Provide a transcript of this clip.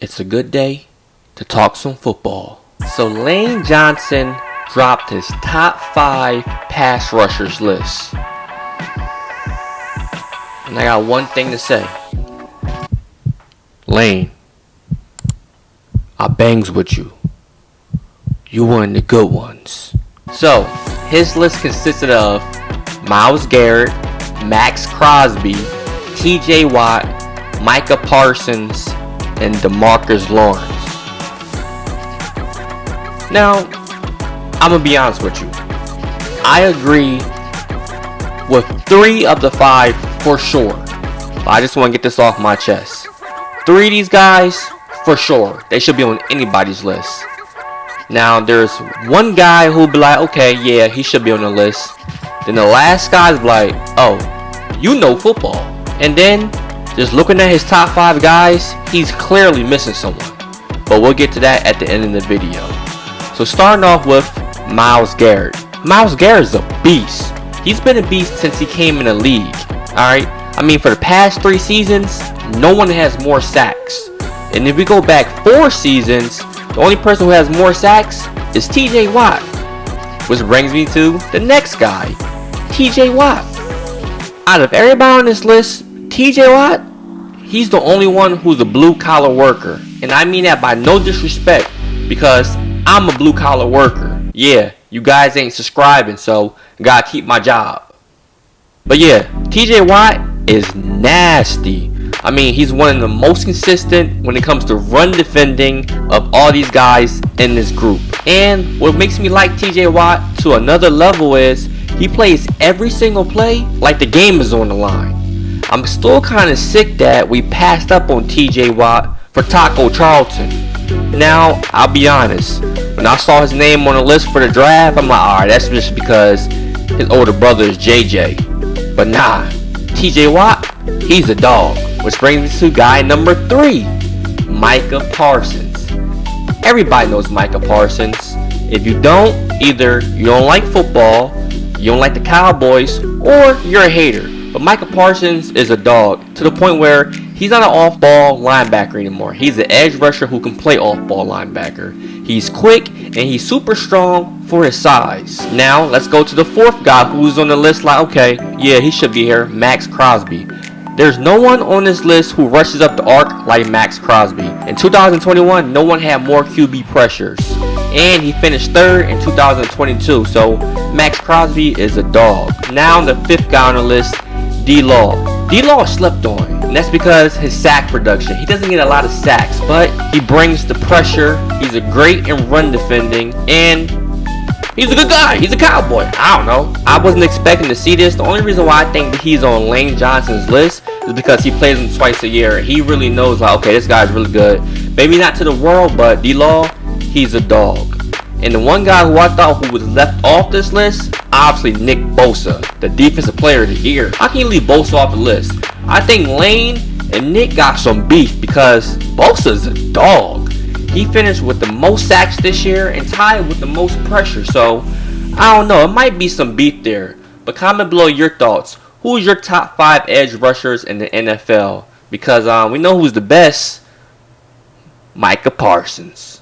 It's a good day to talk some football. So Lane Johnson dropped his top 5 pass rushers list. And I got one thing to say. Lane, I bangs with you. You one of the good ones. So, his list consisted of Myles Garrett, Max Crosby, TJ Watt, Micah Parsons, and DeMarcus Lawrence. Now, I'm going to be honest with you. I agree with 3 of the 5 for sure. But I just want to get this off my chest. 3 of these guys, for sure. They should be on anybody's list. Now, there's one guy who'll be like, okay, yeah, he should be on the list. Then the last guy's like, oh, you know football. And then, just looking at his top 5 guys, he's clearly missing someone. But we'll get to that at the end of the video. So starting off with Myles Garrett. Myles Garrett's a beast. He's been a beast since he came in the league. Alright? I mean, for the past 3 seasons, no one has more sacks. And if we go back 4 seasons, the only person who has more sacks is TJ Watt. Which brings me to the next guy, TJ Watt. Out of everybody on this list, TJ Watt, he's the only one who's a blue-collar worker. And I mean that by no disrespect, because I'm a blue-collar worker. Yeah, you guys ain't subscribing, so I gotta keep my job. But yeah, TJ Watt is nasty. I mean, he's one of the most consistent when it comes to run defending of all these guys in this group. And what makes me like TJ Watt to another level is he plays every single play like the game is on the line. I'm still kind of sick that we passed up on TJ Watt for Taco Charlton. Now, I'll be honest. When I saw his name on the list for the draft, I'm like, alright, that's just because his older brother is JJ. But nah, TJ Watt, he's a dog. Which brings me to guy number 3, Micah Parsons. Everybody knows Micah Parsons. If you don't, either you don't like football, you don't like the Cowboys, or you're a hater. But Micah Parsons is a dog to the point where he's not an off-ball linebacker anymore. He's an edge rusher who can play off-ball linebacker. He's quick and he's super strong for his size. Now, let's go to the 4th guy who's on the list like, okay, yeah, he should be here, Max Crosby. There's no one on this list who rushes up the arc like Max Crosby. In 2021, no one had more QB pressures. And he finished 3rd in 2022, so Max Crosby is a dog. Now the 5th guy on the list, D-Law. D-Law slept on, and that's because his sack production. He doesn't get a lot of sacks, but he brings the pressure. He's a great in run defending, and he's a good guy. He's a Cowboy. I don't know. I wasn't expecting to see this. The only reason why I think that he's on Lane Johnson's list is because he plays him twice a year. He really knows, like, okay, this guy's really good. Maybe not to the world, but D-Law, he's a dog. And the one guy who I thought who was left off this list, obviously Nick Bosa, the defensive player of the year. How can you leave Bosa off the list? I think Lane and Nick got some beef because Bosa's a dog. He finished with the most sacks this year and tied with the most pressure. So, I don't know. It might be some beef there. But comment below your thoughts. Who's your top 5 edge rushers in the NFL? Because we know who's the best. Micah Parsons.